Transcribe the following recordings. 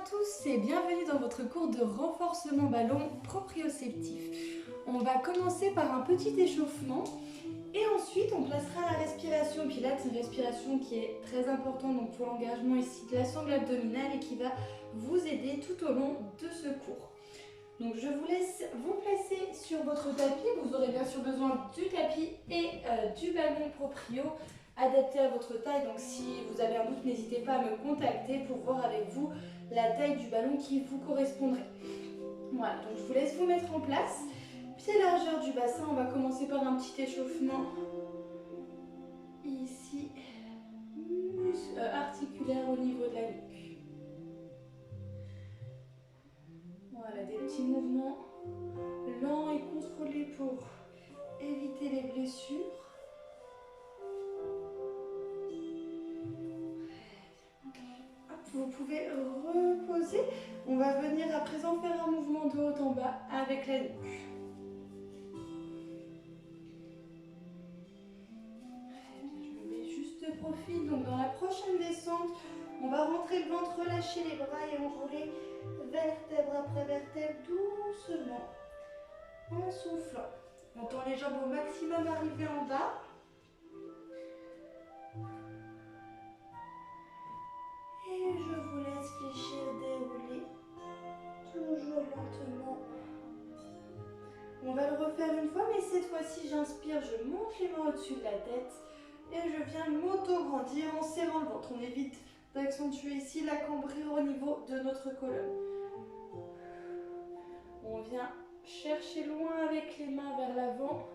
tous et bienvenue dans votre cours de renforcement ballon proprioceptif. On va commencer par un petit échauffement et ensuite on placera la respiration pilates, une respiration qui est très importante donc pour l'engagement ici de la sangle abdominale et qui va vous aider tout au long de ce cours. Donc je vous laisse vous placer sur votre tapis, vous aurez bien sûr besoin du tapis et du ballon proprio adapté à votre taille. Donc si vous avez un doute, n'hésitez pas à me contacter pour voir avec vous la taille du ballon qui vous correspondrait. Voilà, donc je vous laisse vous mettre en place. Pied largeur du bassin, on va commencer par un petit échauffement ici, articulaire au niveau de la nuque. Voilà, des petits mouvements lents et contrôlés pour éviter les blessures. Vous pouvez reposer. On va venir à présent faire un mouvement de haut en bas avec la nuque. Je me mets juste de profil. Donc dans la prochaine descente, on va rentrer le ventre, relâcher les bras et enrouler vertèbre après vertèbre doucement en soufflant. On tend les jambes au maximum arriver en bas. Et je vous laisse fléchir, dérouler, toujours lentement. On va le refaire une fois, mais cette fois-ci, j'inspire, je monte les mains au-dessus de la tête et je viens m'auto-grandir en serrant le ventre. On évite d'accentuer ici la cambrure au niveau de notre colonne. On vient chercher loin avec les mains vers l'avant.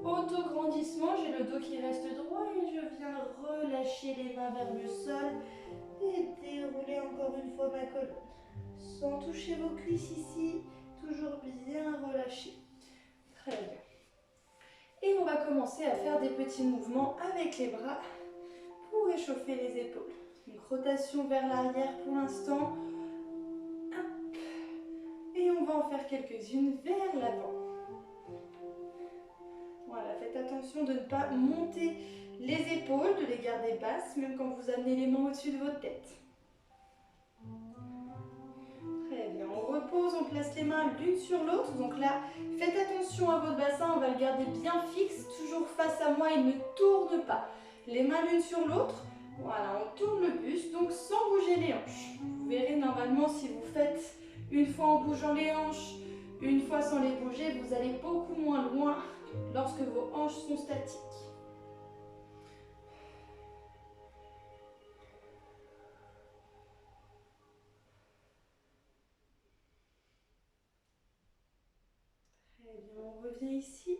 Auto-grandissement, j'ai le dos qui reste droit et je viens relâcher les mains vers le sol. Et dérouler encore une fois ma colonne. Sans toucher vos cuisses ici, toujours bien relâché. Très bien. Et on va commencer à faire des petits mouvements avec les bras pour réchauffer les épaules. Donc rotation vers l'arrière pour l'instant. Et on va en faire quelques-unes vers l'avant. Voilà, faites attention de ne pas monter les épaules, de les garder basses, même quand vous amenez les mains au-dessus de votre tête. Très bien, on repose, on place les mains l'une sur l'autre. Donc là, faites attention à votre bassin, on va le garder bien fixe, toujours face à moi, il ne tourne pas. Les mains l'une sur l'autre, voilà, on tourne le buste, donc sans bouger les hanches. Vous verrez normalement, si vous faites une fois en bougeant les hanches, une fois sans les bouger, vous allez beaucoup moins loin lorsque vos hanches sont statiques. On revient ici.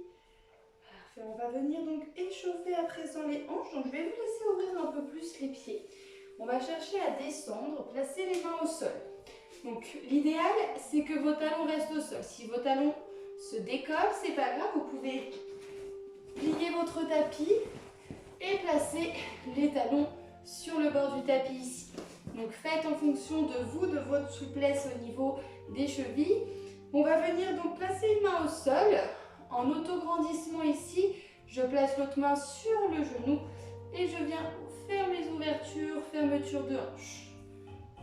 Parfait, on va venir donc échauffer à présent les hanches. Donc je vais vous laisser ouvrir un peu plus les pieds. On va chercher à descendre, placer les mains au sol. Donc l'idéal, c'est que vos talons restent au sol. Si vos talons se décollent, c'est pas grave, vous pouvez plier votre tapis et placer les talons sur le bord du tapis ici. Donc faites en fonction de vous, de votre souplesse au niveau des chevilles. On va venir donc placer une main au sol, en auto-grandissement ici, je place l'autre main sur le genou et je viens faire mes ouvertures, fermetures de hanches.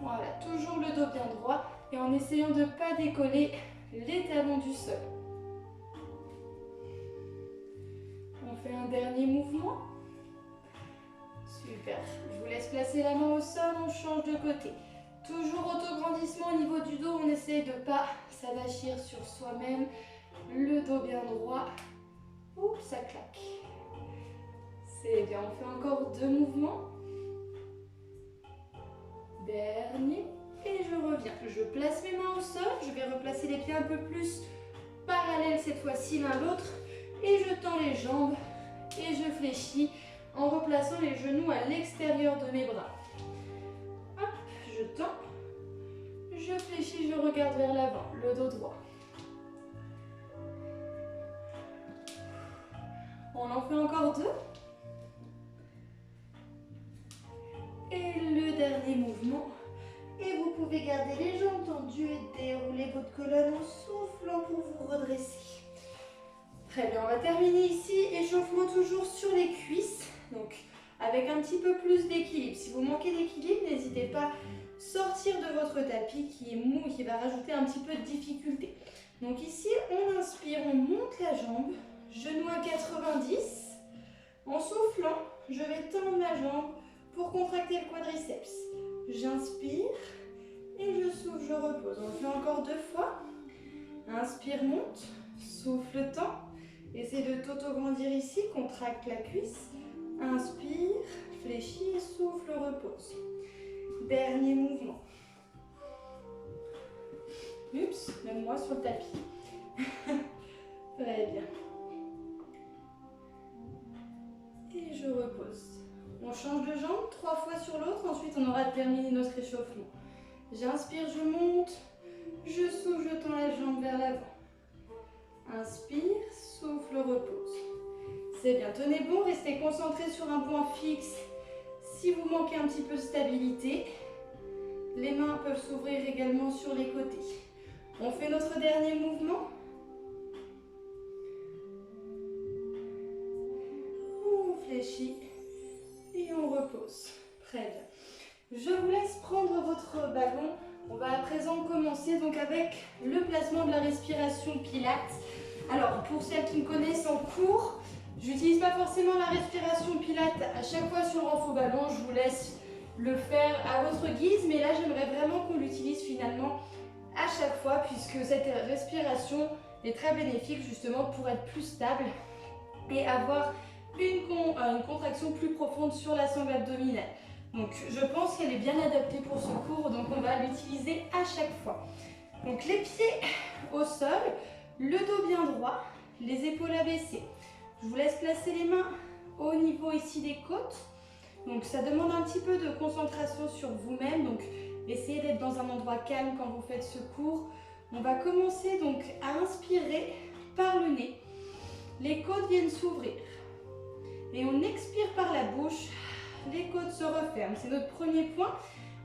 Voilà, toujours le dos bien droit et en essayant de ne pas décoller les talons du sol. On fait un dernier mouvement. Super, je vous laisse placer la main au sol, on change de côté. Toujours auto-grandissement au niveau du dos, on essaye de ne pas s'avachir sur soi-même. Le dos bien droit. Oups, ça claque. C'est bien, on fait encore deux mouvements. Dernier. Et je reviens. Je place mes mains au sol. Je vais replacer les pieds un peu plus parallèles cette fois-ci l'un l'autre. Et je tends les jambes et je fléchis en replaçant les genoux à l'extérieur de mes bras. Hop, je tends. Je fléchis, je regarde vers l'avant, le dos droit. On en fait encore deux. Et le dernier mouvement. Et vous pouvez garder les jambes tendues et dérouler votre colonne en soufflant pour vous redresser. Très bien, on va terminer ici. Échauffement toujours sur les cuisses. Donc avec un petit peu plus d'équilibre. Si vous manquez d'équilibre, n'hésitez pas à sortir de votre tapis qui est mou et qui va rajouter un petit peu de difficulté. Donc ici, on inspire, on monte la jambe, genou à 90. En soufflant, je vais tendre ma jambe pour contracter le quadriceps. J'inspire et je souffle, je repose. On le fait encore 2 fois. Inspire, monte, souffle, tend. Essaye de t'auto-grandir ici, contracte la cuisse. Inspire, fléchis, souffle, repose. Dernier mouvement. Oups, même moi sur le tapis. Très bien. Et je repose. On change de jambe 3 fois sur l'autre, ensuite on aura terminé notre échauffement. J'inspire, je monte, je souffle, je tends la jambe vers l'avant. Inspire, souffle, repose. C'est bien, tenez bon, restez concentré sur un point fixe. Si vous manquez un petit peu de stabilité, les mains peuvent s'ouvrir également sur les côtés. On fait notre dernier mouvement. On fléchit et on repose. Très bien. Je vous laisse prendre votre ballon. On va à présent commencer donc avec le placement de la respiration Pilates. Alors, pour celles qui me connaissent en cours, j'utilise pas forcément la respiration Pilates à chaque fois sur un faux ballon. Je vous laisse le faire à votre guise, mais là, j'aimerais vraiment qu'on l'utilise finalement à chaque fois, puisque cette respiration est très bénéfique justement pour être plus stable et avoir une contraction plus profonde sur la sangle abdominale. Donc je pense qu'elle est bien adaptée pour ce cours, donc on va l'utiliser à chaque fois. Donc les pieds au sol, le dos bien droit, les épaules abaissées. Je vous laisse placer les mains au niveau ici des côtes. Donc ça demande un petit peu de concentration sur vous-même, donc essayez d'être dans un endroit calme quand vous faites ce cours. On va commencer donc à inspirer par le nez. Les côtes viennent s'ouvrir. Et on expire par la bouche, les côtes se referment. C'est notre premier point.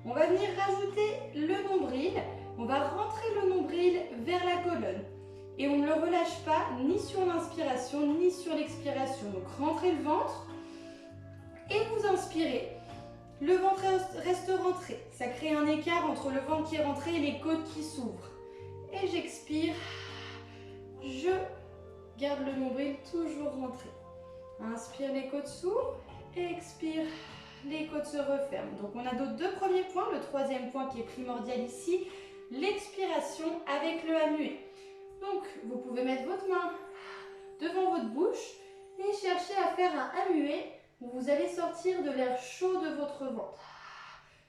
On va venir rajouter le nombril. On va rentrer le nombril vers la colonne. Et on ne le relâche pas ni sur l'inspiration ni sur l'expiration. Donc rentrez le ventre et vous inspirez. Le ventre reste rentré. Ça crée un écart entre le ventre qui est rentré et les côtes qui s'ouvrent. Et j'expire. Je garde le nombril toujours rentré. Inspire, les côtes s'ouvrent. Et expire, les côtes se referment. Donc on a nos 2 premiers points. Le troisième point qui est primordial ici, l'expiration avec le A muet. Donc vous pouvez mettre votre main devant votre bouche et chercher à faire un A muet où vous allez sortir de l'air chaud de votre ventre.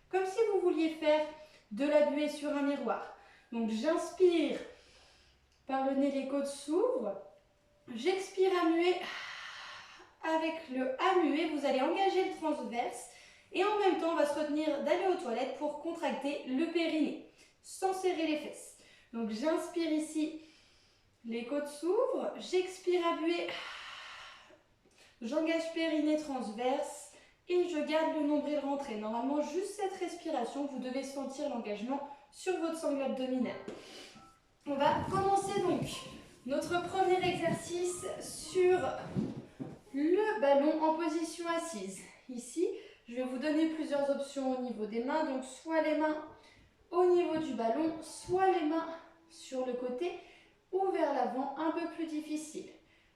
Comme si vous vouliez faire de la buée sur un miroir. Donc j'inspire par le nez, les côtes s'ouvrent. J'expire à muet. Avec le A muet, vous allez engager le transverse et en même temps, on va se retenir d'aller aux toilettes pour contracter le périnée sans serrer les fesses. Donc j'inspire ici, les côtes s'ouvrent. J'expire à muet. J'engage périnée transverse et je garde le nombril rentré. Normalement, juste cette respiration, vous devez sentir l'engagement sur votre sangle abdominale. On va commencer donc notre premier exercice sur le ballon en position assise. Ici, je vais vous donner plusieurs options au niveau des mains. Donc, soit les mains au niveau du ballon, soit les mains sur le côté ou vers l'avant, un peu plus difficile.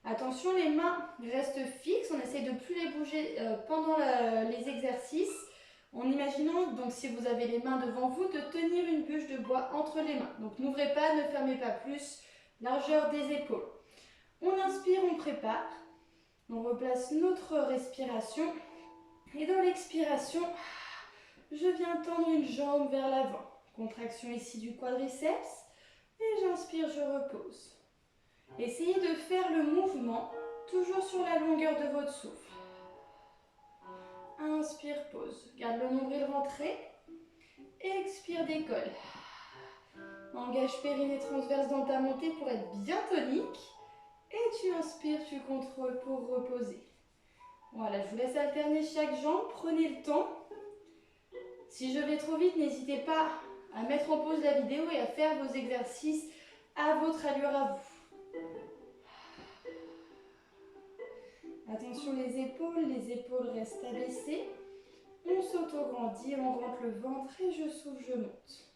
Attention, les mains restent fixes. On essaie de ne plus les bouger pendant les exercices. En imaginant, donc si vous avez les mains devant vous, de tenir une bûche de bois entre les mains. Donc n'ouvrez pas, ne fermez pas plus. Largeur des épaules. On inspire, on prépare. On replace notre respiration. Et dans l'expiration, je viens tendre une jambe vers l'avant. Contraction ici du quadriceps. Et j'inspire, je repose. Essayez de faire le mouvement toujours sur la longueur de votre souffle. Inspire, pause. Garde le nombril rentré. Expire, décolle. Engage périnée transverse dans ta montée pour être bien tonique. Et tu inspires, tu contrôles pour reposer. Voilà, je vous laisse alterner chaque jambe. Prenez le temps. Si je vais trop vite, n'hésitez pas à mettre en pause la vidéo et à faire vos exercices à votre allure à vous. Attention les épaules restent abaissées. On s'auto-grandit, on rentre le ventre et je souffle, je monte.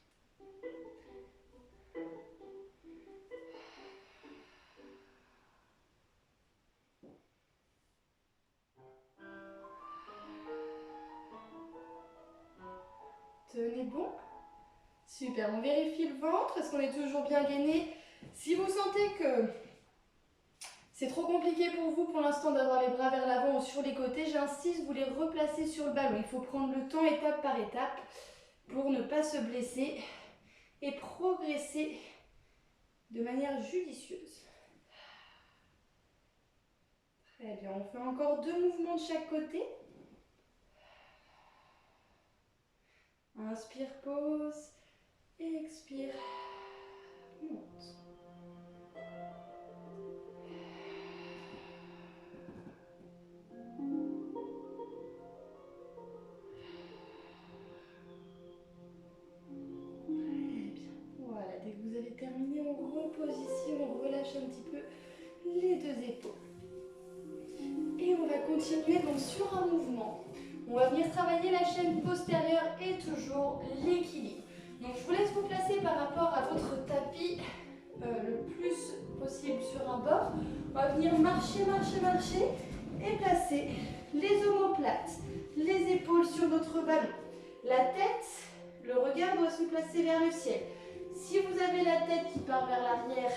Tenez bon. Super, on vérifie le ventre. Est-ce qu'on est toujours bien gainé? Si vous sentez que c'est trop compliqué pour vous pour l'instant d'avoir les bras vers l'avant ou sur les côtés, j'insiste, vous les replacez sur le ballon. Il faut prendre le temps étape par étape pour ne pas se blesser et progresser de manière judicieuse. Très bien, on fait encore 2 mouvements de chaque côté. Inspire, pause, expire, monte. Voilà, dès que vous avez terminé, on repose ici, on relâche un petit peu les 2 épaules. Et on va continuer donc sur un mouvement. On va venir travailler la chaîne postérieure et toujours l'équilibre. Donc je vous laisse vous placer par rapport à votre tapis le plus possible sur un bord. On va venir marcher, marcher, marcher et placer les omoplates, les épaules sur notre ballon. La tête, le regard doit se placer vers le ciel. Si vous avez la tête qui part vers l'arrière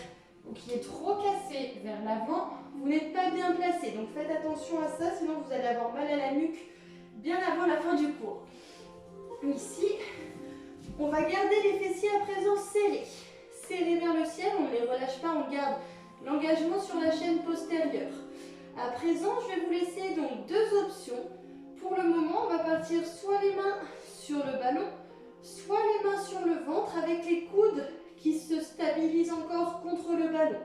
ou qui est trop cassée vers l'avant, vous n'êtes pas bien placé. Donc faites attention à ça, sinon vous allez avoir mal à la nuque bien avant la fin du cours. Ici, on va garder les fessiers à présent serrés. Serrés vers le ciel, on ne les relâche pas, on garde l'engagement sur la chaîne postérieure. À présent, je vais vous laisser donc 2 options. Pour le moment, on va partir soit les mains sur le ballon, soit les mains sur le ventre avec les coudes qui se stabilisent encore contre le ballon.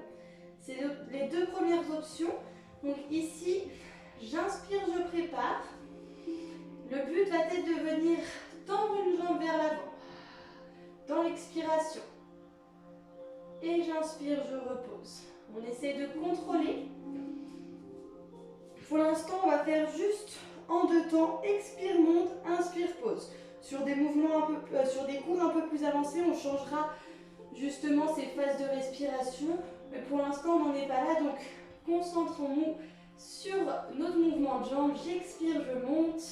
C'est les 2 premières options. Donc ici, j'inspire, je prépare. Le but va être de venir tendre une jambe vers l'avant. Dans l'expiration. Et j'inspire, je repose. On essaie de contrôler. Pour l'instant, on va faire juste en 2 temps. Expire, monte, inspire, pause. Sur des mouvements sur des cours un peu plus avancés, on changera justement ces phases de respiration. Mais pour l'instant, on n'en est pas là. Donc, concentrons-nous sur notre mouvement de jambes. J'expire, je monte.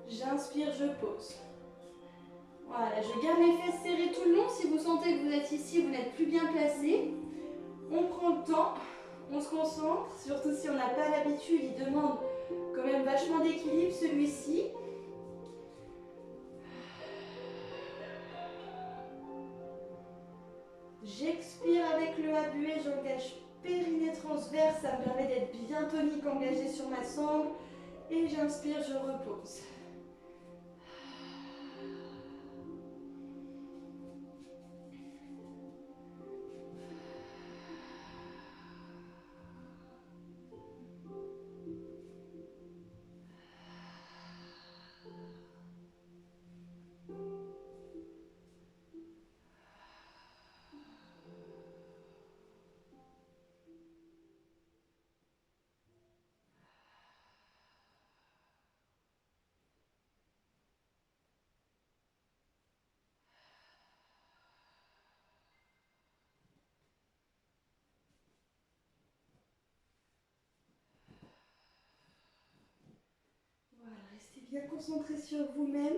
J'inspire, je pose. Voilà, je garde les fesses serrées tout le long. Si vous sentez que vous êtes ici, vous n'êtes plus bien placé, on prend le temps, on se concentre. Surtout si on n'a pas l'habitude, il demande quand même vachement d'équilibre celui-ci. J'expire avec le habuet, j'engage périnée transverse, ça me permet d'être bien tonique, engagé sur ma sangle. Et j'inspire, je repose. Voilà, restez bien concentrés sur vous-même.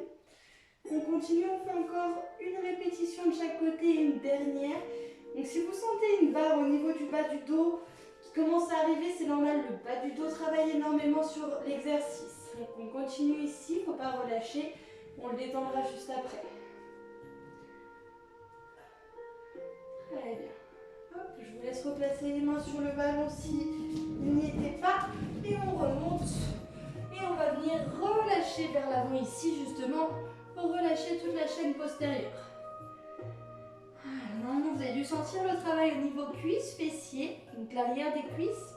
On continue, on fait encore une répétition de chaque côté et une dernière. Donc si vous sentez une barre au niveau du bas du dos qui commence à arriver, c'est normal, le bas du dos travaille énormément sur l'exercice. Donc on continue ici, il ne faut pas relâcher, on le détendra juste après. Très bien. Hop, je vous laisse replacer les mains sur le ballon si il n'y était pas. Et on remonte. Et on va venir relâcher vers l'avant ici justement. Relâcher toute la chaîne postérieure. Voilà, normalement vous avez dû sentir le travail au niveau cuisses, fessiers, donc l'arrière des cuisses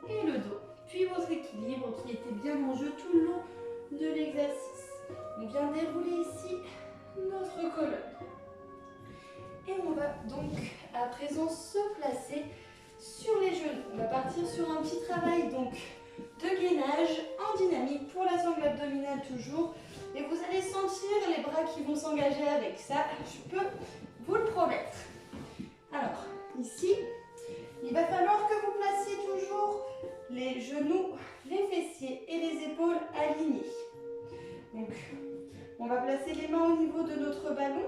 et le dos. Puis votre équilibre qui était bien en jeu tout le long de l'exercice. On vient dérouler ici notre colonne. Et on va donc à présent se placer sur les genoux. On va partir sur un petit travail donc de gainage en dynamique pour la sangle abdominale toujours. Et vous allez sentir les bras qui vont s'engager avec ça, je peux vous le promettre. Alors, ici, il va falloir que vous placiez toujours les genoux, les fessiers et les épaules alignés. Donc, On va placer les mains au niveau de notre ballon.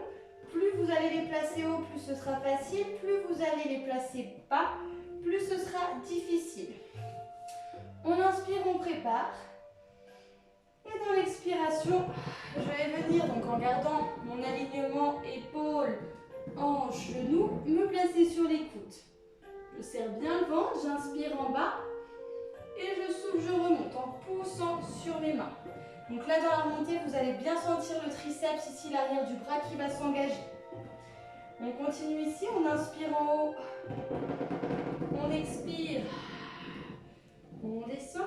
Plus vous allez les placer haut, plus ce sera facile. Plus vous allez les placer bas, plus ce sera difficile. On inspire, on prépare. Et dans l'expiration, je vais venir donc en gardant mon alignement épaules, hanches, genoux, me placer sur les coudes. Je serre bien le ventre, j'inspire en bas et je souffle, je remonte en poussant sur mes mains. Donc là, dans la remontée, vous allez bien sentir le triceps ici, l'arrière du bras qui va s'engager. On continue ici, on inspire en haut, on expire, on descend,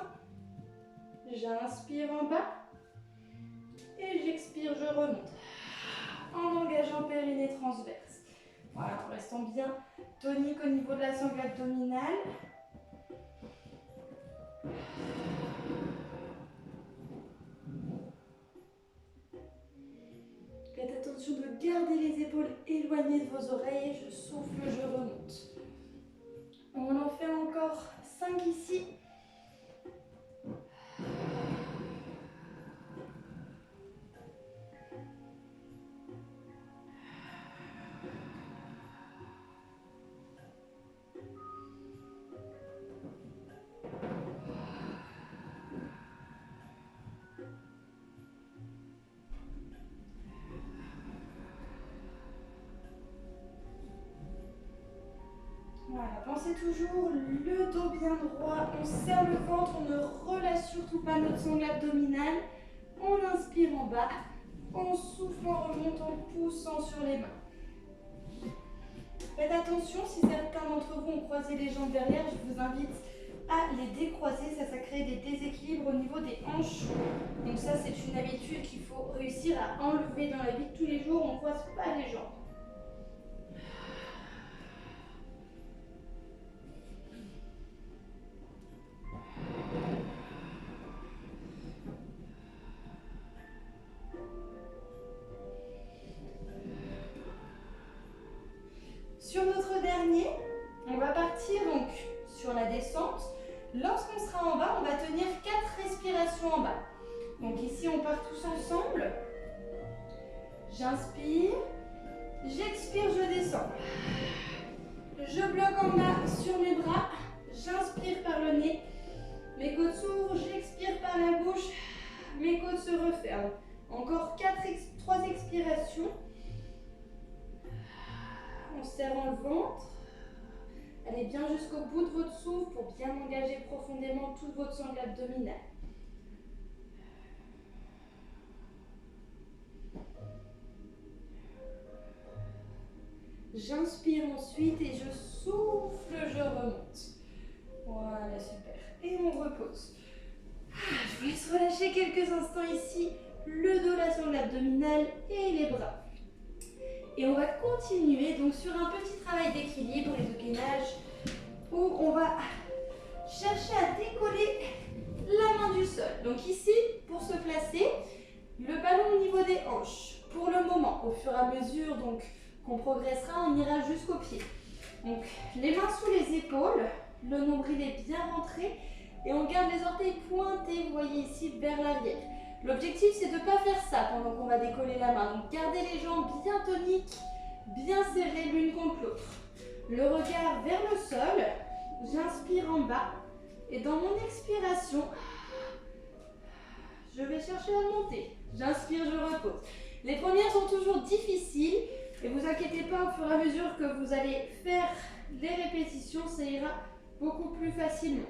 j'inspire en bas et j'expire, je remonte en engageant périnée transverse. Voilà, en restant bien tonique au niveau de la sangle abdominale. Faites attention de garder les épaules éloignées de vos oreilles. Je souffle, je remonte. On en fait encore 5 ici. Voilà, pensez toujours le dos bien droit, on serre le ventre, on ne relâche surtout pas notre sangle abdominale. On inspire en bas, on souffle, on remonte en poussant sur les mains. Faites attention, si certains d'entre vous ont croisé les jambes derrière, je vous invite à les décroiser, ça crée des déséquilibres au niveau des hanches. Donc ça, c'est une habitude qu'il faut réussir à enlever dans la vie de tous les jours, on ne croise pas les jambes. Sur notre dernier, on va partir donc sur la descente. Lorsqu'on sera en bas, on va tenir 4 respirations en bas. Donc ici, on part tous ensemble. J'inspire, j'expire, je descends. Je bloque en bas sur mes bras, j'inspire par le nez. Mes côtes s'ouvrent, j'expire par la bouche, mes côtes se referment. Encore 3 expirations. En serrant le ventre. Allez bien jusqu'au bout de votre souffle pour bien engager profondément toute votre sangle abdominale. J'inspire ensuite et je souffle, je remonte. Voilà, super. Et on repose. Je vous laisse relâcher quelques instants ici, le dos, la sangle abdominale et les bras. Et on va continuer donc sur un petit travail d'équilibre et de gainage où on va chercher à décoller la main du sol. Donc ici, pour se placer, le ballon au niveau des hanches. Pour le moment, au fur et à mesure donc qu'on progressera, on ira jusqu'aux pieds. Donc les mains sous les épaules, le nombril est bien rentré et on garde les orteils pointés, vous voyez ici, vers l'arrière. L'objectif, c'est de ne pas faire ça pendant qu'on va décoller la main. Donc gardez les jambes bien toniques, bien serrées l'une contre l'autre. Le regard vers le sol, j'inspire en bas et dans mon expiration, je vais chercher à monter. J'inspire, je repose. Les premières sont toujours difficiles et vous inquiétez pas, au fur et à mesure que vous allez faire les répétitions, ça ira beaucoup plus facilement.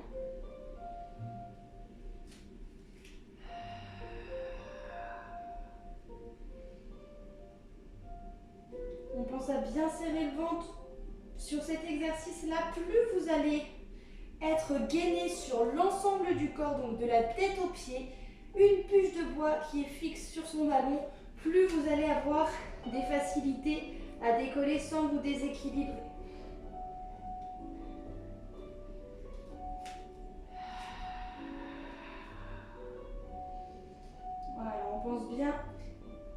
On pense à bien serrer le ventre. Sur cet exercice-là, plus vous allez être gainé sur l'ensemble du corps, donc de la tête aux pieds, une puce de bois qui est fixe sur son ballon, plus vous allez avoir des facilités à décoller sans vous déséquilibrer. Voilà, on pense bien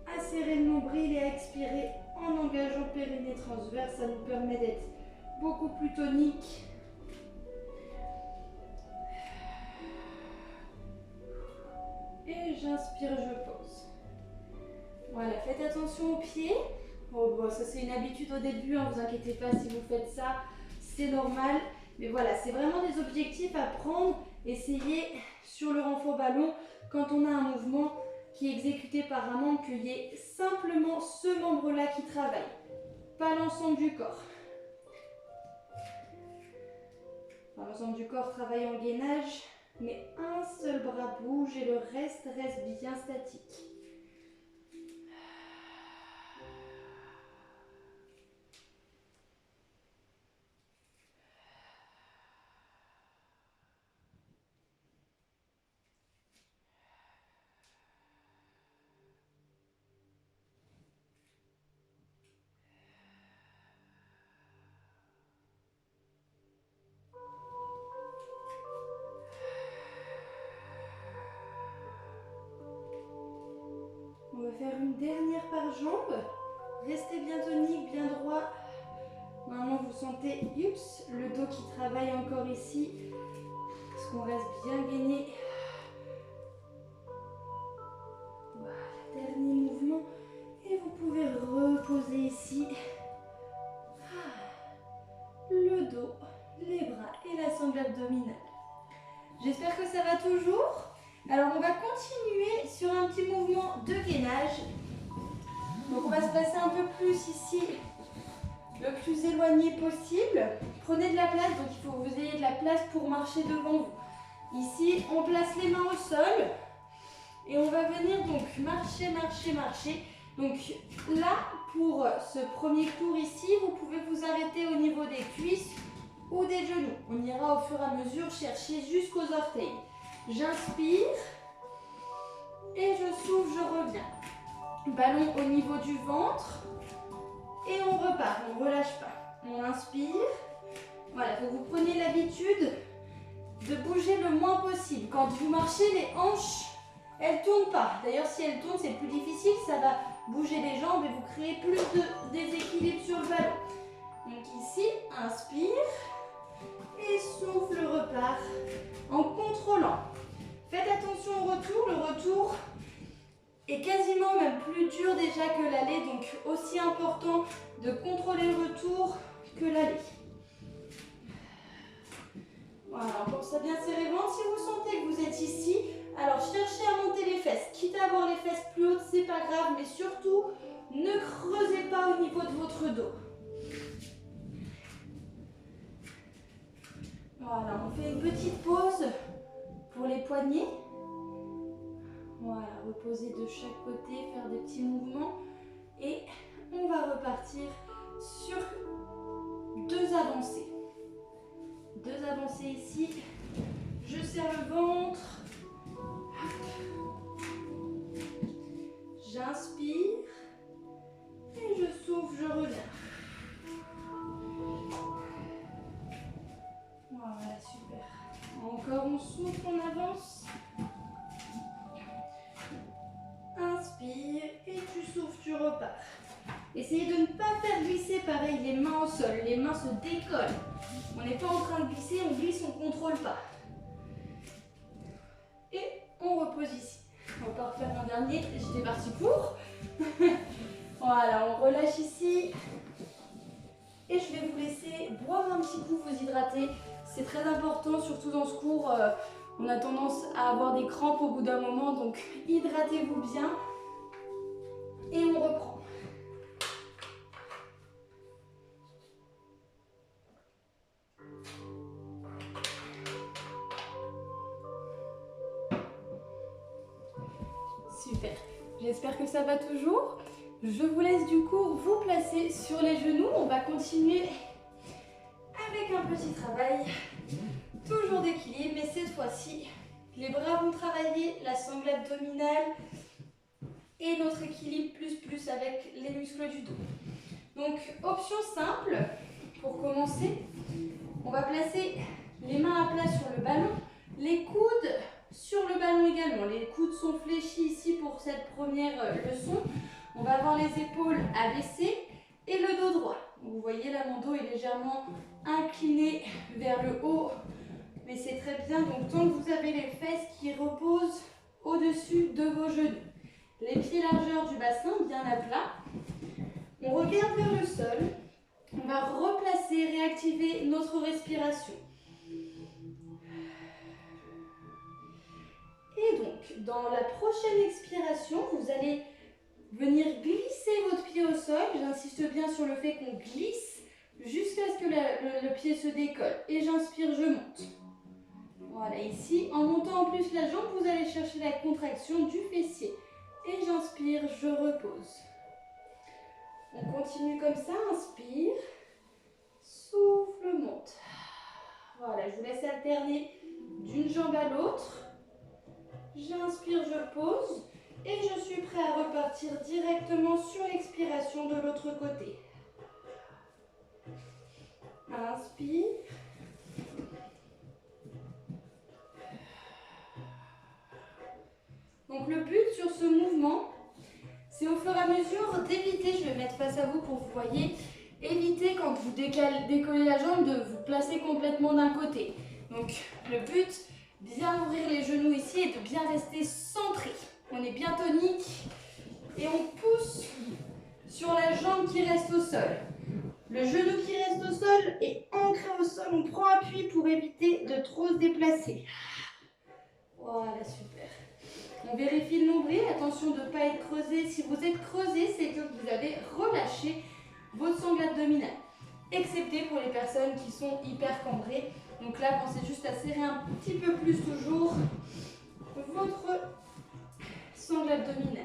à serrer le nombril et à expirer en engageant périnée transverse. Ça nous permet d'être beaucoup plus tonique. Et j'inspire, je pose. Voilà, faites attention aux pieds. Bon, ça c'est une habitude au début, hein, vous inquiétez pas si vous faites ça, c'est normal. Mais voilà, c'est vraiment des objectifs à prendre. Essayez sur le renfort ballon, quand on a un mouvement qui est exécuté par un membre, qu'il y ait simplement ce membre-là qui travaille, pas l'ensemble du corps. Enfin, l'ensemble du corps travaille en gainage, mais un seul bras bouge et le reste bien statique. On va faire une dernière par jambe. Restez bien tonique, bien droit. Maintenant, vous sentez le dos qui travaille encore ici. Parce qu'on reste bien gainé. Voilà, dernier mouvement. Et vous pouvez reposer ici. Le dos, les bras et la sangle abdominale. J'espère que ça va toujours. Alors, on va continuer sur un petit mouvement de gainage. Donc, on va se placer un peu plus ici, le plus éloigné possible. Prenez de la place, donc il faut que vous ayez de la place pour marcher devant vous. Ici, on place les mains au sol et on va venir donc marcher, marcher, marcher. Donc là, pour ce premier cours ici, vous pouvez vous arrêter au niveau des cuisses ou des genoux. On ira au fur et à mesure chercher jusqu'aux orteils. J'inspire et je souffle, je reviens. Ballon au niveau du ventre et on repart, on ne relâche pas. On inspire. Voilà, il faut que vous preniez l'habitude de bouger le moins possible. Quand vous marchez, les hanches, elles ne tournent pas. D'ailleurs, si elles tournent, c'est plus difficile, ça va bouger les jambes et vous créez plus de déséquilibre sur le ballon. Donc ici, inspire et souffle, repart en contrôlant. Faites attention au retour, le retour est quasiment même plus dur déjà que l'aller, donc aussi important de contrôler le retour que l'aller. Voilà, on pense à bien serrer le ventre. Si vous sentez que vous êtes ici, alors cherchez à monter les fesses. Quitte à avoir les fesses plus hautes, c'est pas grave, mais surtout, ne creusez pas au niveau de votre dos. Voilà, on fait une petite pause pour les poignets. Voilà, reposer de chaque côté, faire des petits mouvements. Et on va repartir sur deux avancées. Deux avancées ici. Je serre le ventre. J'inspire. Et je souffle, je reviens. Voilà, super. Encore on souffle, on avance. Inspire et tu souffles, tu repars. Essayez de ne pas faire glisser pareil les mains au sol. Les mains se décollent. On n'est pas en train de glisser, on glisse, on ne contrôle pas. Et on repose ici. On va refaire un dernier. J'étais partie pour. Voilà, on relâche ici. Et je vais vous laisser boire un petit coup, vous hydrater. C'est très important, surtout dans ce cours. On a tendance à avoir des crampes au bout d'un moment, donc hydratez-vous bien. Et on reprend. Super. J'espère que ça va toujours. Je vous laisse du coup vous placer sur les genoux. On va continuer avec un petit travail. Toujours d'équilibre, mais cette fois-ci, les bras vont travailler, la sangle abdominale et notre équilibre plus avec les muscles du dos. Donc, option simple, pour commencer, on va placer les mains à plat sur le ballon, les coudes sur le ballon également. Les coudes sont fléchis ici pour cette première leçon. On va avoir les épaules abaissées et le dos droit. Vous voyez là, mon dos est légèrement incliné vers le haut. Mais c'est très bien, donc tant que vous avez les fesses qui reposent au-dessus de vos genoux. Les pieds largeur du bassin, bien bien à plat. On regarde vers le sol. On va replacer, réactiver notre respiration. Et donc, dans la prochaine expiration, vous allez venir glisser votre pied au sol. J'insiste bien sur le fait qu'on glisse jusqu'à ce que le pied se décolle. Et j'inspire, je monte. Voilà, ici, en montant en plus la jambe, vous allez chercher la contraction du fessier. Et j'inspire, je repose. On continue comme ça, inspire, souffle, monte. Voilà, je vous laisse alterner d'une jambe à l'autre. J'inspire, je pose. Et je suis prêt à repartir directement sur l'expiration de l'autre côté. Inspire. Donc le but sur ce mouvement, c'est au fur et à mesure d'éviter, je vais mettre face à vous pour que vous voyez, évitez quand vous décollez la jambe de vous placer complètement d'un côté. Donc le but, bien ouvrir les genoux ici et de bien rester centré. On est bien tonique et on pousse sur la jambe qui reste au sol. Le genou qui reste au sol est ancré au sol. On prend appui pour éviter de trop se déplacer. Voilà, super. On vérifie le nombril. Attention de ne pas être creusé. Si vous êtes creusé, c'est que vous avez relâché votre sangle abdominale. Excepté pour les personnes qui sont hyper cambrées. Donc là, pensez juste à serrer un petit peu plus toujours votre sangle abdominale.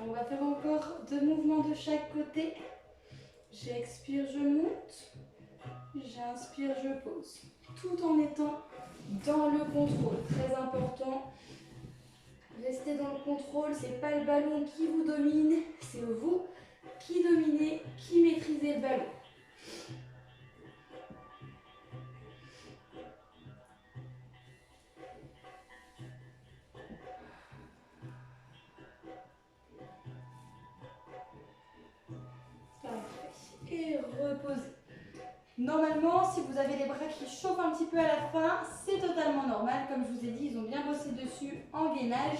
On va faire encore 2 mouvements de chaque côté. J'expire, je monte. J'inspire, je pose. Tout en étant dans le contrôle. Très important. Restez dans le contrôle. Ce n'est pas le ballon qui vous domine. C'est vous qui dominez, qui maîtrisez le ballon. Et reposez. Normalement, si vous avez les bras qui chauffent un petit peu à la fin, c'est totalement normal. Comme je vous ai dit, ils ont bien bossé dessus en gainage.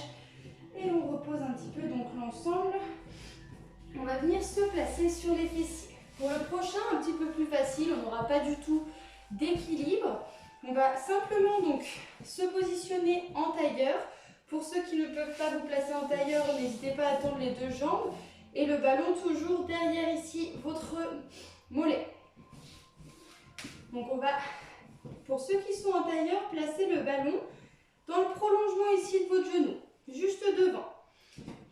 Et on repose un petit peu donc l'ensemble. On va venir se placer sur les fessiers. Pour le prochain, un petit peu plus facile, on n'aura pas du tout d'équilibre. On va simplement donc se positionner en tailleur. Pour ceux qui ne peuvent pas vous placer en tailleur, n'hésitez pas à tendre les 2 jambes. Et le ballon toujours derrière ici, votre mollet. Donc on va, pour ceux qui sont en tailleur, placer le ballon dans le prolongement ici de votre genou, juste devant.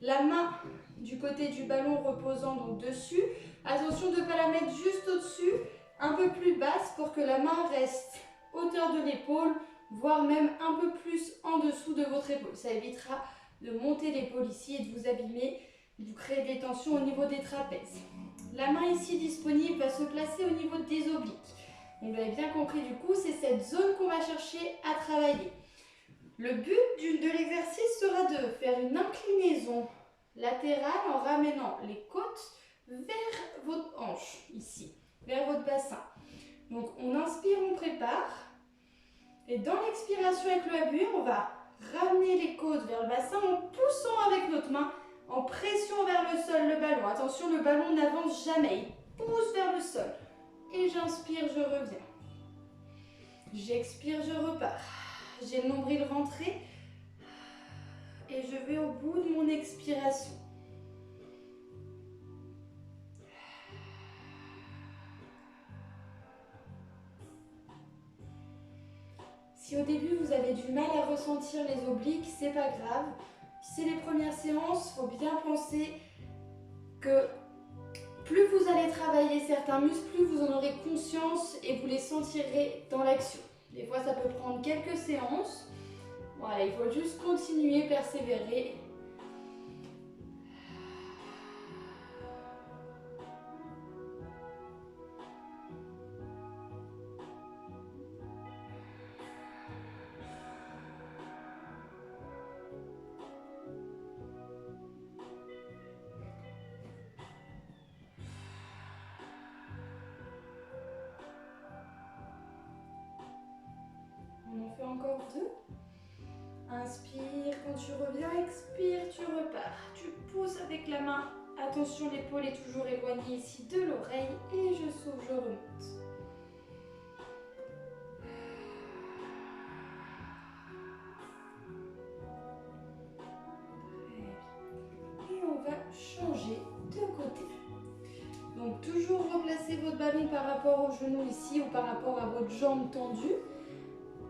La main du côté du ballon reposant donc dessus. Attention de ne pas la mettre juste au-dessus, un peu plus basse pour que la main reste hauteur de l'épaule, voire même un peu plus en dessous de votre épaule. Ça évitera de monter l'épaule ici et de vous abîmer, de vous créer des tensions au niveau des trapèzes. La main ici disponible va se placer au niveau des obliques. Donc vous avez bien compris du coup, c'est cette zone qu'on va chercher à travailler. Le but de l'exercice sera de faire une inclinaison latérale en ramenant les côtes vers votre hanche, ici, vers votre bassin. Donc on inspire, on prépare. Et dans l'expiration avec le habur, on va ramener les côtes vers le bassin en poussant avec notre main, en pression vers le sol, le ballon. Attention, le ballon n'avance jamais, il pousse vers le sol. Et j'inspire, je reviens. J'expire, je repars. J'ai le nombril rentré. Et je vais au bout de mon expiration. Si au début vous avez du mal à ressentir les obliques, c'est pas grave. C'est les premières séances, il faut bien penser que plus vous allez travailler certains muscles, plus vous en aurez conscience et vous les sentirez dans l'action. Des fois, ça peut prendre quelques séances. Voilà, il faut juste continuer, persévérer. Encore 2. Inspire, quand tu reviens, expire, tu repars. Tu pousses avec la main. Attention, l'épaule est toujours éloignée ici de l'oreille. Et je souffle, je remonte. Et on va changer de côté. Donc toujours replacer votre ballon par rapport au genou ici ou par rapport à votre jambe tendue.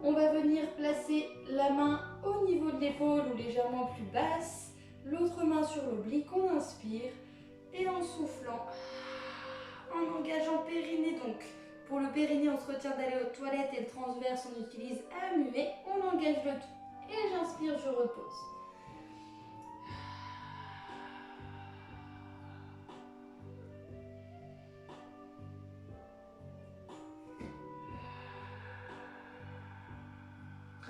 On va venir placer la main au niveau de l'épaule ou légèrement plus basse. L'autre main sur l'oblique, on inspire. Et en soufflant, en engageant périnée. Donc pour le périnée, on se retient d'aller aux toilettes et le transverse, on utilise un muet. On engage le tout. Et j'inspire, je repose.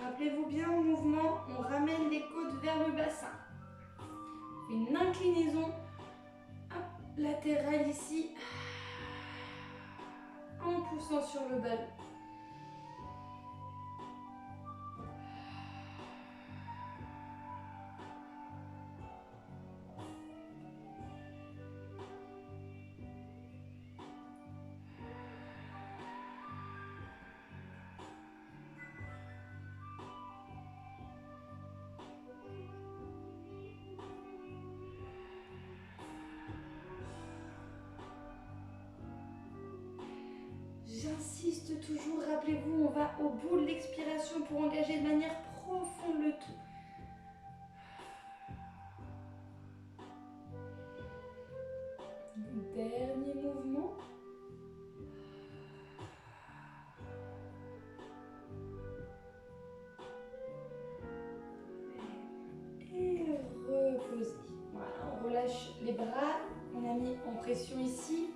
Rappelez-vous bien au mouvement, on ramène les côtes vers le bassin. Une inclinaison latérale ici, en poussant sur le ballon. J'insiste toujours, rappelez-vous, on va au bout de l'expiration pour engager de manière profonde le tout. Dernier mouvement. Et reposez. Voilà, on relâche les bras, on a mis en pression ici.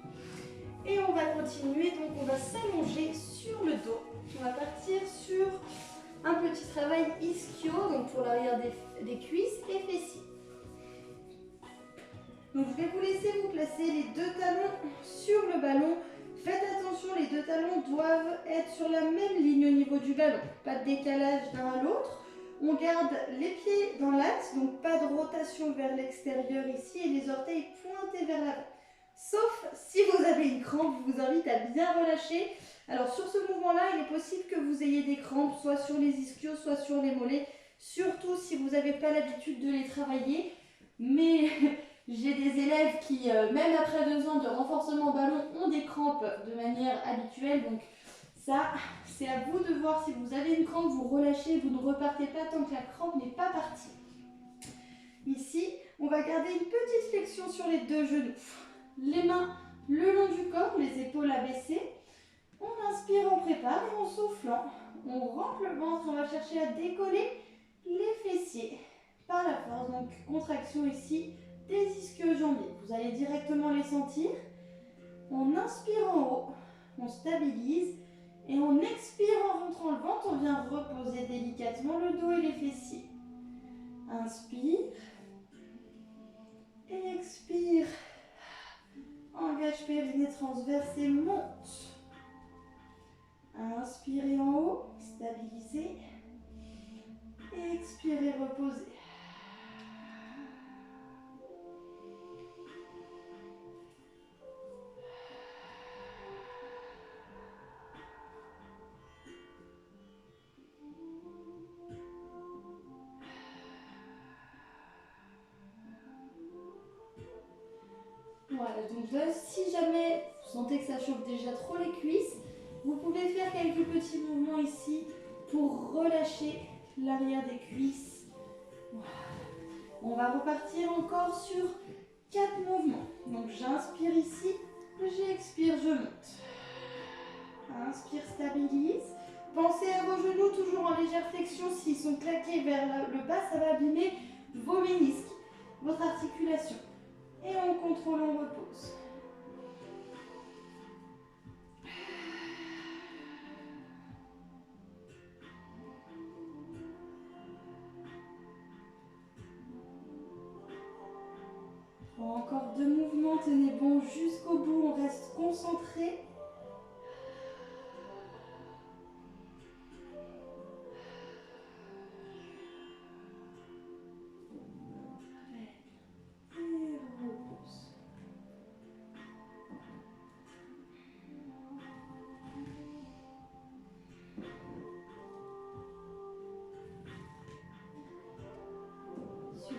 Et on va continuer, donc on va s'allonger sur le dos. On va partir sur un petit travail ischio, donc pour l'arrière des cuisses et fessiers. Donc je vais vous laisser vous placer les deux talons sur le ballon. Faites attention, les deux talons doivent être sur la même ligne au niveau du ballon. Pas de décalage d'un à l'autre. On garde les pieds dans l'axe, donc pas de rotation vers l'extérieur ici et les orteils pointés vers l'avant. Sauf si vous avez une crampe, je vous invite à bien relâcher. Alors sur ce mouvement-là, il est possible que vous ayez des crampes, soit sur les ischios, soit sur les mollets. Surtout si vous n'avez pas l'habitude de les travailler. Mais j'ai des élèves qui, même après 2 ans de renforcement ballon, ont des crampes de manière habituelle. Donc ça, c'est à vous de voir si vous avez une crampe, vous relâchez, vous ne repartez pas tant que la crampe n'est pas partie. Ici, on va garder une petite flexion sur les deux genoux. Les mains le long du corps, les épaules abaissées. On inspire, on prépare et en soufflant, on rentre le ventre, on va chercher à décoller les fessiers par la force. Donc contraction ici des ischio-jambiers. Vous allez directement les sentir. On inspire en haut, on stabilise et on expire en rentrant le ventre. On vient reposer délicatement le dos et les fessiers. Inspire et expire. Engage périnée transverse et monte. Inspirez en haut, stabilisez. Expirez, reposez. Voilà, donc là, si jamais vous sentez que ça chauffe déjà trop les cuisses, vous pouvez faire quelques petits mouvements ici pour relâcher l'arrière des cuisses. Voilà. On va repartir encore sur 4 mouvements. Donc j'inspire ici, j'expire, je monte. Inspire, stabilise. Pensez à vos genoux toujours en légère flexion. S'ils sont claqués vers le bas, ça va abîmer vos ménisques, votre articulation. Et on contrôle, on repose. Encore 2 mouvements, tenez bon jusqu'au bout, on reste concentré.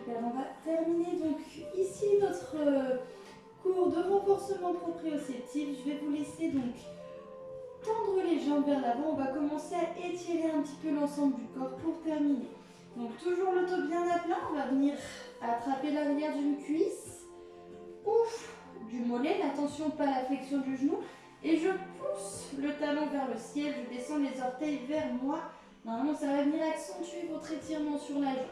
Super, on va terminer donc ici notre cours de renforcement proprioceptif. Je vais vous laisser donc tendre les jambes vers l'avant. On va commencer à étirer un petit peu l'ensemble du corps pour terminer. Donc toujours le dos bien à plat, on va venir attraper l'arrière d'une cuisse, ouf, du mollet, attention pas la flexion du genou. Et je pousse le talon vers le ciel, je descends les orteils vers moi. Normalement ça va venir accentuer votre étirement sur la jambe.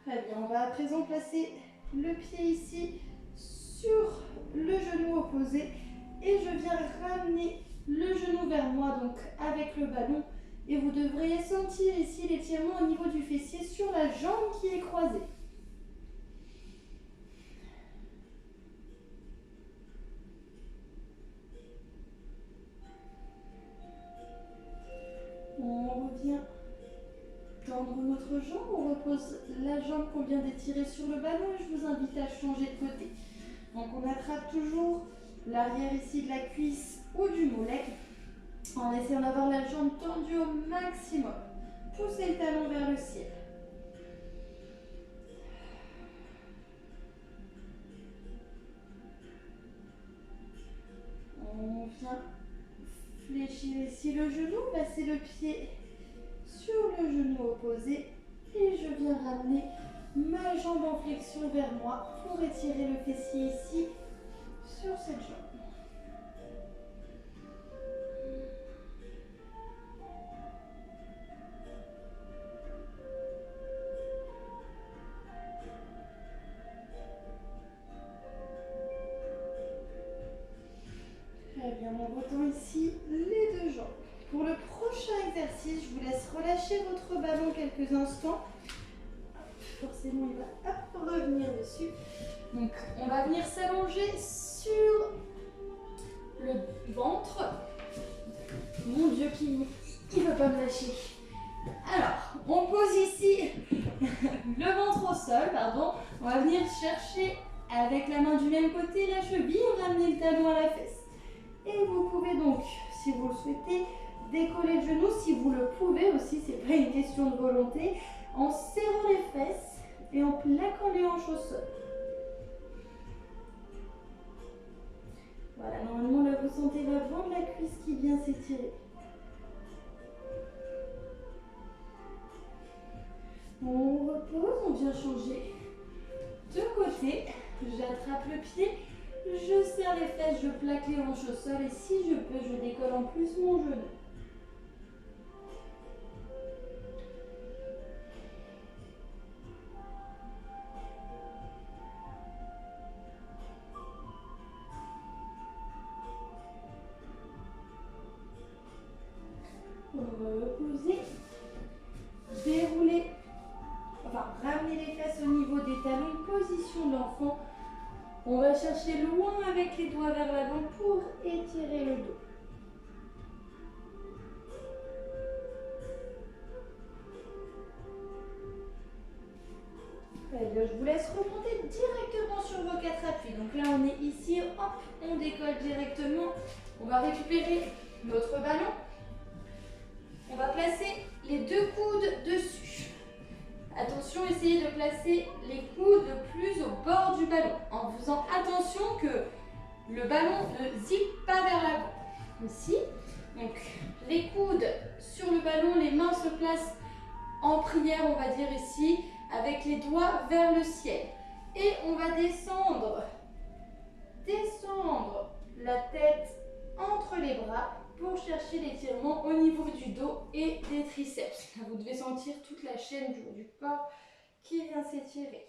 Très bien, on va à présent placer le pied ici sur le genou opposé et je viens ramener le genou vers moi, donc avec le ballon. Et vous devriez sentir ici l'étirement au niveau du fessier sur la jambe qui est croisée. On revient tendre notre jambe, on repose la jambe qu'on vient d'étirer sur le ballon et je vous invite à changer de côté. Donc on attrape toujours l'arrière ici de la cuisse ou du mollet en essayant d'avoir la jambe tendue au maximum. Poussez le talon vers le ciel. On vient fléchir ici le genou, passer le pied sur le genou opposé et je viens ramener ma jambe en flexion vers moi pour étirer le fessier ici sur cette jambe. Très bien, on retend ici les deux jambes. Pour le prochain exercice, je vous laisse relâcher votre ballon quelques instants. Forcément, il va hop, revenir dessus. Donc, on va venir s'allonger sur le ventre. Mon Dieu, qui ne veut pas me lâcher. Alors, on pose ici le ventre au sol, pardon. On va venir chercher avec la main du même côté la cheville, ramener le talon à la fesse. Et vous pouvez donc, si vous le souhaitez, décoller le genou. Si vous le pouvez aussi, c'est pas une question de volonté, en serrant les fesses et en plaquant les hanches au sol. Voilà, normalement là vous sentez l'avant de la cuisse qui vient s'étirer. On repose, on vient changer de côté. J'attrape le pied, je serre les fesses, je plaque les hanches au sol et si je peux, je décolle en plus mon genou. Reposez, déroulez, enfin ramenez les fesses au niveau des talons, position de l'enfant. On va chercher loin avec les doigts vers l'avant pour étirer le dos. Très bien, je vous laisse remonter directement sur vos quatre appuis. Donc là on est ici, hop, on décolle directement. On va récupérer notre ballon. On va placer les deux coudes dessus. Attention, essayez de placer les coudes le plus au bord du ballon en faisant attention que le ballon ne zippe pas vers l'avant. Ici, donc les coudes sur le ballon, les mains se placent en prière, on va dire ici, avec les doigts vers le ciel. Et on va descendre la tête entre les bras pour chercher l'étirement au niveau du dos et des triceps. Là, vous devez sentir toute la chaîne du haut du corps qui vient s'étirer.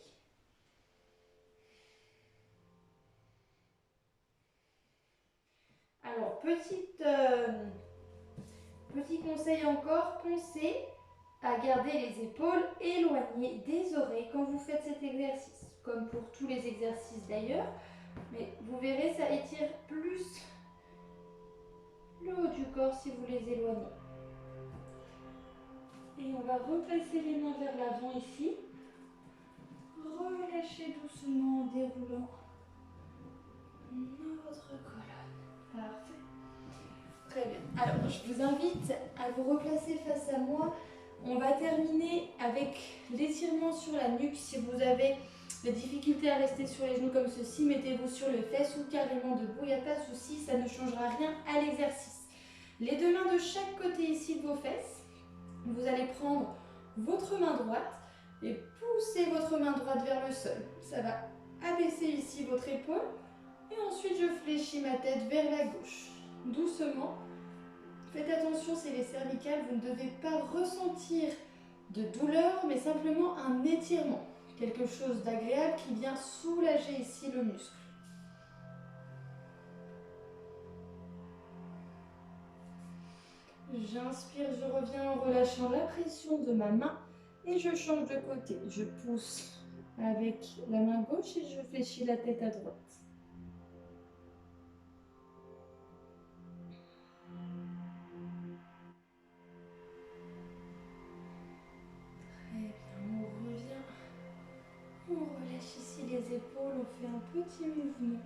Alors, petit conseil encore, pensez à garder les épaules éloignées des oreilles quand vous faites cet exercice, comme pour tous les exercices d'ailleurs, mais vous verrez, ça étire plus le haut du corps si vous les éloignez. Et on va replacer les mains vers l'avant ici. Relâchez doucement en déroulant votre colonne. Parfait. Très bien. Alors, je vous invite à vous replacer face à moi. On va terminer avec l'étirement sur la nuque. Si vous avez des difficultés à rester sur les genoux comme ceci, mettez-vous sur les fesses ou carrément debout. Il n'y a pas de souci, ça ne changera rien à l'exercice. Les deux mains de chaque côté ici de vos fesses. Vous allez prendre votre main droite et pousser votre main droite vers le sol. Ça va abaisser ici votre épaule. Et ensuite, je fléchis ma tête vers la gauche. Doucement. Faites attention, c'est les cervicales. Vous ne devez pas ressentir de douleur, mais simplement un étirement. Quelque chose d'agréable qui vient soulager ici le muscle. J'inspire, je reviens en relâchant la pression de ma main et je change de côté. Je pousse avec la main gauche et je fléchis la tête à droite. Très bien, on revient. On relâche ici les épaules, on fait un petit mouvement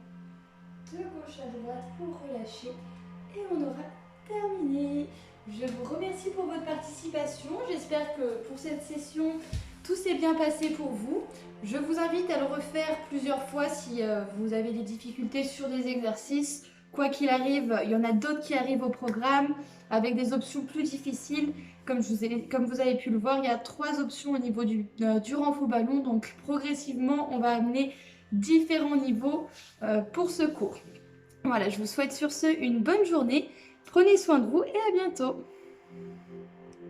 de gauche à droite pour relâcher et on aura terminé. Je vous remercie pour votre participation. J'espère que pour cette session, tout s'est bien passé pour vous. Je vous invite à le refaire plusieurs fois si vous avez des difficultés sur des exercices. Quoi qu'il arrive, il y en a d'autres qui arrivent au programme avec des options plus difficiles. Comme vous avez pu le voir, il y a 3 options au niveau du renfort ballon. Donc progressivement, on va amener différents niveaux pour ce cours. Voilà, je vous souhaite sur ce une bonne journée. Prenez soin de vous et à bientôt.